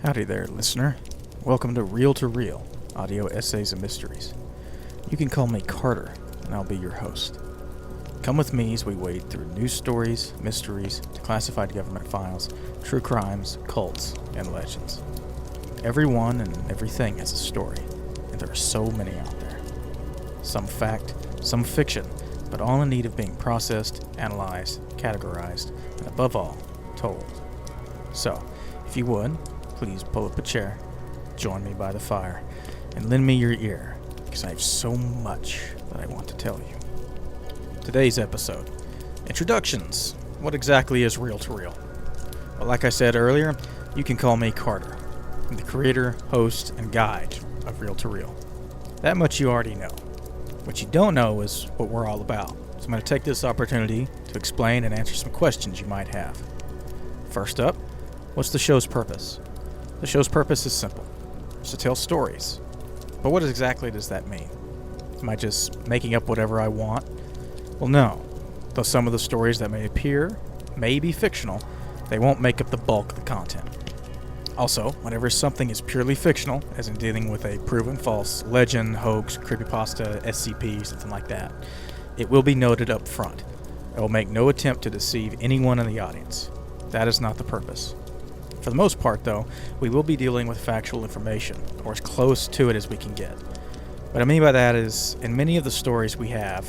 Howdy there, listener. Welcome to Reel, Audio Essays and Mysteries. You can call me Carter, and I'll be your host. Come with me as we wade through news stories, mysteries, declassified government files, true crimes, cults, and legends. Everyone and everything has a story, and there are so many out there. Some fact, some fiction, but all in need of being processed, analyzed, categorized, and above all, told. So, if you would, please pull up a chair, join me by the fire, and lend me your ear, because I have so much that I want to tell you. Today's episode, Introductions. What exactly is Reel? Well, like I said earlier, you can call me Carter. I'm the creator, host, and guide of Reel. That much you already know. What you don't know is what we're all about, so I'm going to take this opportunity to explain and answer some questions you might have. First up, what's the show's purpose? The show's purpose is simple. It's to tell stories. But what exactly does that mean? Am I just making up whatever I want? Well, no. Though some of the stories that may appear may be fictional, they won't make up the bulk of the content. Also, whenever something is purely fictional, as in dealing with a proven false legend, hoax, creepypasta, SCP, something like that, it will be noted up front. I will make no attempt to deceive anyone in the audience. That is not the purpose. For the most part, though, we will be dealing with factual information, or as close to it as we can get. What I mean by that is, in many of the stories we have,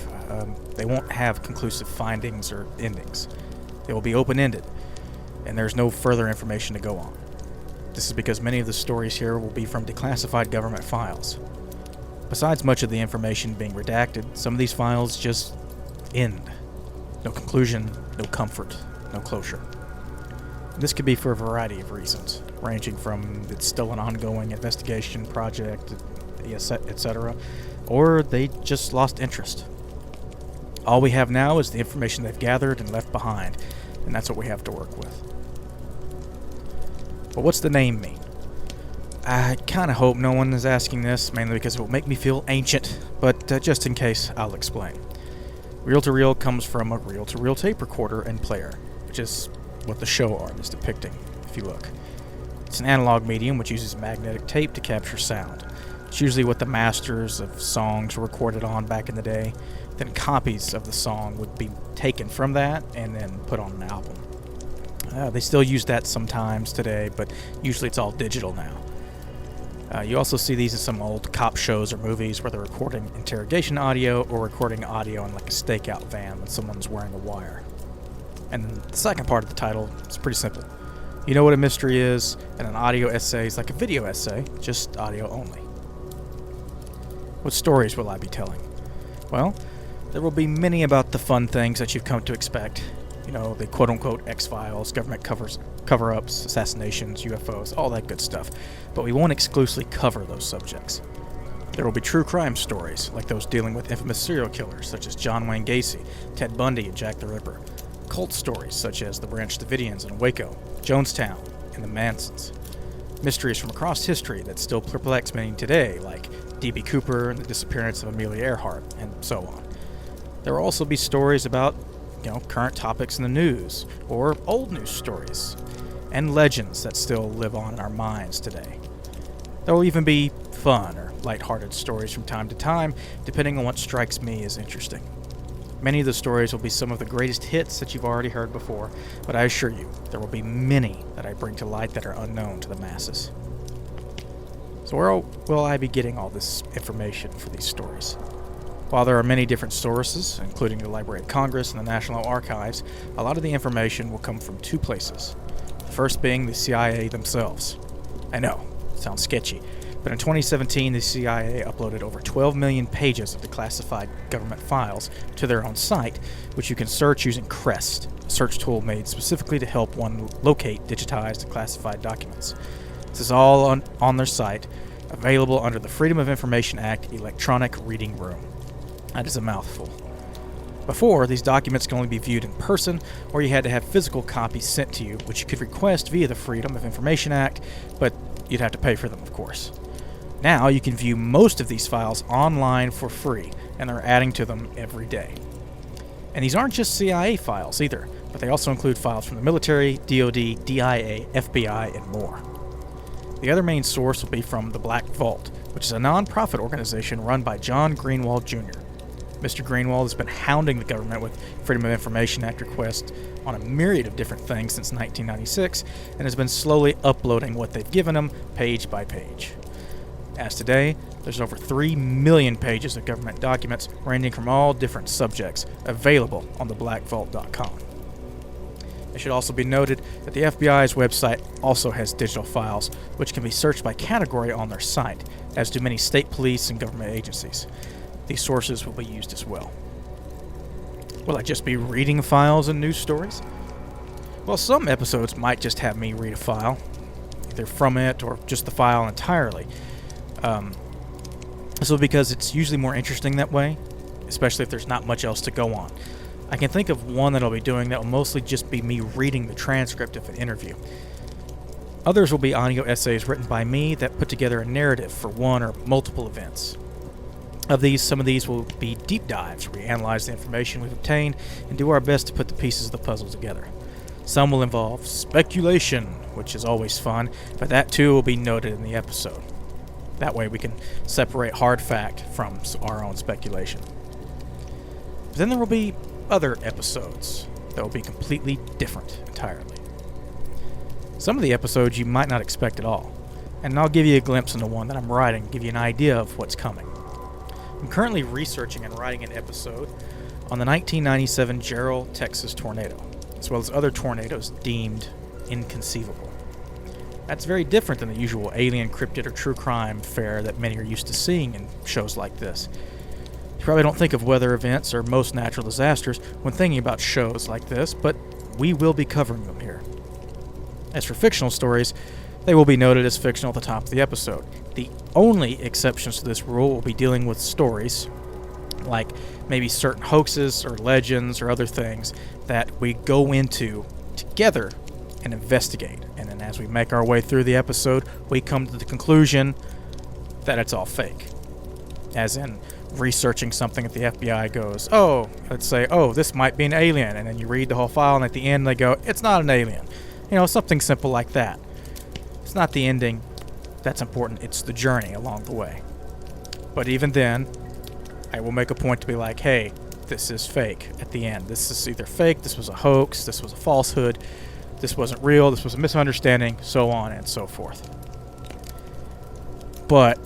they won't have conclusive findings or endings. They will be open-ended, and there's no further information to go on. This is because many of the stories here will be from declassified government files. Besides much of the information being redacted, some of these files just end. No conclusion, no comfort, no closure. This could be for a variety of reasons, ranging from it's still an ongoing investigation project, etc., or they just lost interest. All we have now is the information they've gathered and left behind, and that's what we have to work with. But what's the name mean? I kind of hope no one is asking this, mainly because it will make me feel ancient, but just in case, I'll explain. Reel comes from a reel-to-reel tape recorder and player, which is what the show art is depicting, if you look. It's an analog medium which uses magnetic tape to capture sound. It's usually what the masters of songs were recorded on back in the day. Then copies of the song would be taken from that and then put on an album. They still use that sometimes today, but usually it's all digital now. You also see these in some old cop shows or movies where they're recording interrogation audio or recording audio in like a stakeout van when someone's wearing a wire. And the second part of the title is pretty simple. You know what a mystery is, and an audio essay is like a video essay, just audio only. What stories will I be telling? Well, there will be many about the fun things that you've come to expect. You know, the quote-unquote X-Files, government cover-ups, assassinations, UFOs, all that good stuff. But we won't exclusively cover those subjects. There will be true crime stories, like those dealing with infamous serial killers, such as John Wayne Gacy, Ted Bundy, and Jack the Ripper. Cult stories, such as the Branch Davidians in Waco, Jonestown, and the Mansons. Mysteries from across history that still perplex many today, like D.B. Cooper and the disappearance of Amelia Earhart, and so on. There will also be stories about, current topics in the news, or old news stories, and legends that still live on in our minds today. There will even be fun or lighthearted stories from time to time, depending on what strikes me as interesting. Many of the stories will be some of the greatest hits that you've already heard before, but I assure you, there will be many that I bring to light that are unknown to the masses. So where will I be getting all this information for these stories? While there are many different sources, including the Library of Congress and the National Archives, a lot of the information will come from two places. The first being the CIA themselves. I know, it sounds sketchy, but in 2017, the CIA uploaded over 12 million pages of declassified government files to their own site, which you can search using CREST, a search tool made specifically to help one locate digitized and classified documents. This is all on their site, available under the Freedom of Information Act Electronic Reading Room. That is a mouthful. Before, these documents could only be viewed in person, or you had to have physical copies sent to you, which you could request via the Freedom of Information Act, but you'd have to pay for them, of course. Now you can view most of these files online for free, and they're adding to them every day. And these aren't just CIA files either, but they also include files from the military, DoD, DIA, FBI, and more. The other main source will be from the Black Vault, which is a non-profit organization run by John Greenwald Jr. Mr. Greenwald has been hounding the government with Freedom of Information Act requests on a myriad of different things since 1996 and has been slowly uploading what they've given him page by page. As today, there's over 3 million pages of government documents ranging from all different subjects available on theblackvault.com. It should also be noted that the FBI's website also has digital files, which can be searched by category on their site, as do many state police and government agencies. These sources will be used as well. Will I just be reading files and news stories? Well, some episodes might just have me read a file, either from it or just the file entirely. This is because it's usually more interesting that way, especially if there's not much else to go on. I can think of one that I'll be doing that will mostly just be me reading the transcript of an interview. Others will be audio essays written by me that put together a narrative for one or multiple events. Some of these will be deep dives where we analyze the information we've obtained and do our best to put the pieces of the puzzle together. Some will involve speculation, which is always fun, but that too will be noted in the episode. That way we can separate hard fact from our own speculation. But then there will be other episodes that will be completely different entirely. Some of the episodes you might not expect at all, and I'll give you a glimpse into one that I'm writing, give you an idea of what's coming. I'm currently researching and writing an episode on the 1997 Jarrell, Texas tornado, as well as other tornadoes deemed inconceivable. That's very different than the usual alien, cryptid, or true crime fare that many are used to seeing in shows like this. You probably don't think of weather events or most natural disasters when thinking about shows like this, but we will be covering them here. As for fictional stories, they will be noted as fictional at the top of the episode. The only exceptions to this rule will be dealing with stories, like maybe certain hoaxes or legends or other things that we go into together and investigate. And then as we make our way through the episode, we come to the conclusion that it's all fake. As in, researching something that the FBI goes, let's say, this might be an alien. And then you read the whole file, and at the end they go, it's not an alien. Something simple like that. It's not the ending that's important, it's the journey along the way. But even then, I will make a point to be like, hey, this is fake at the end. This is either fake, this was a hoax, this was a falsehood, this wasn't real, this was a misunderstanding, so on and so forth. But,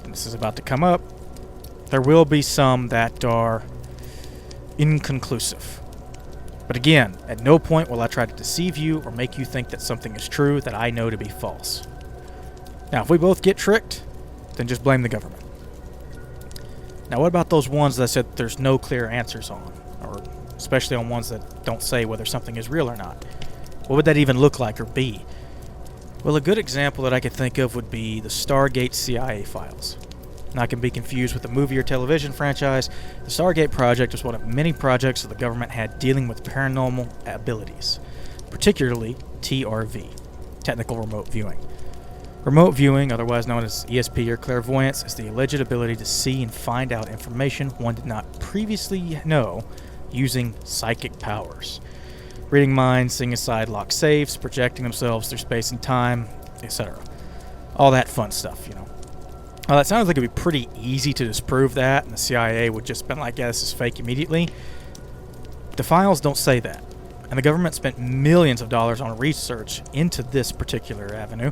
and this is about to come up, there will be some that are inconclusive. But again, at no point will I try to deceive you or make you think that something is true that I know to be false. Now, if we both get tricked, then just blame the government. Now, what about those ones that I said there's no clear answers on, or especially on ones that don't say whether something is real or not? What would that even look like or be? Well, a good example that I could think of would be the Stargate CIA files. Not can be confused with the movie or television franchise. The Stargate project was one of many projects that the government had dealing with paranormal abilities, particularly TRV, technical remote viewing. Remote viewing, otherwise known as ESP or clairvoyance, is the alleged ability to see and find out information one did not previously know using psychic powers. Reading minds, seeing inside locked safes, projecting themselves through space and time, etc. All that fun stuff, Well, that sounds like it would be pretty easy to disprove that, and the CIA would just been like, yeah, this is fake immediately. The files don't say that, and the government spent millions of dollars on research into this particular avenue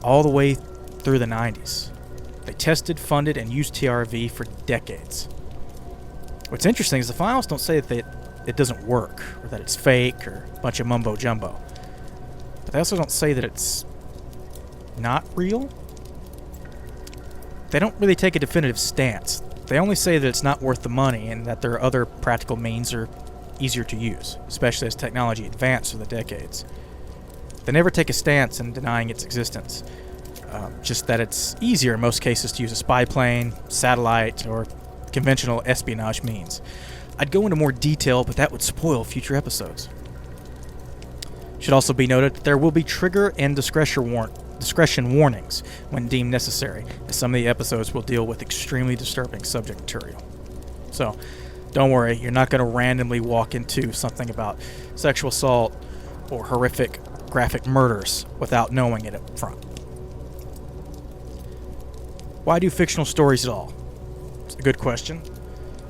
all the way through the 90s. They tested, funded, and used TRV for decades. What's interesting is the files don't say that it doesn't work, or that it's fake, or a bunch of mumbo-jumbo. But they also don't say that it's not real. They don't really take a definitive stance. They only say that it's not worth the money and that there are other practical means are easier to use, especially as technology advanced through the decades. They never take a stance in denying its existence, just that it's easier in most cases to use a spy plane, satellite, or conventional espionage means. I'd go into more detail, but that would spoil future episodes. Should also be noted that there will be trigger and discretion warnings when deemed necessary, as some of the episodes will deal with extremely disturbing subject material. So, don't worry, you're not going to randomly walk into something about sexual assault or horrific graphic murders without knowing it up front. Why do fictional stories at all? It's a good question.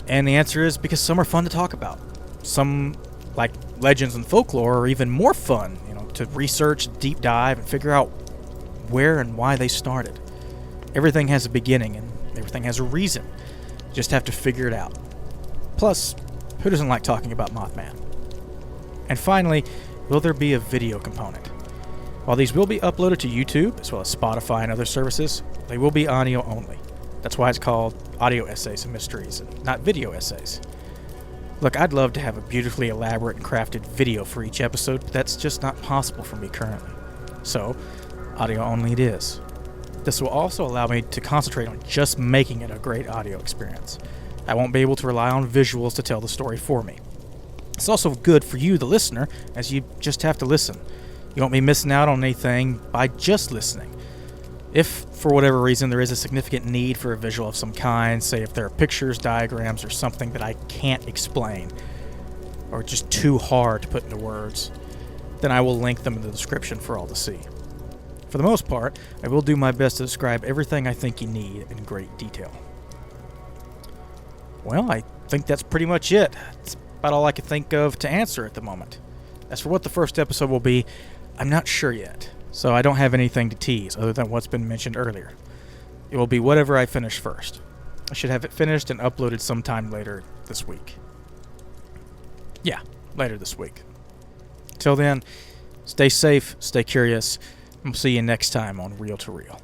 And the answer is because some are fun to talk about. Some, like legends and folklore, are even more fun, to research, deep dive, and figure out where and why they started. Everything has a beginning and everything has a reason. You just have to figure it out. Plus, who doesn't like talking about Mothman? And finally, will there be a video component? While these will be uploaded to YouTube, as well as Spotify and other services, they will be audio only. That's why it's called Audio Essays and Mysteries, and not Video Essays. Look, I'd love to have a beautifully elaborate and crafted video for each episode, but that's just not possible for me currently. So, audio only it is. This will also allow me to concentrate on just making it a great audio experience. I won't be able to rely on visuals to tell the story for me. It's also good for you, the listener, as you just have to listen. You won't be missing out on anything by just listening. If, for whatever reason, there is a significant need for a visual of some kind, say if there are pictures, diagrams, or something that I can't explain, or just too hard to put into words, then I will link them in the description for all to see. For the most part, I will do my best to describe everything I think you need in great detail. Well, I think that's pretty much it. It's about all I can think of to answer at the moment. As for what the first episode will be, I'm not sure yet, so I don't have anything to tease other than what's been mentioned earlier. It will be whatever I finish first. I should have it finished and uploaded sometime later this week. Yeah, later this week. Till then, stay safe, stay curious, and we'll see you next time on Reel to Reel.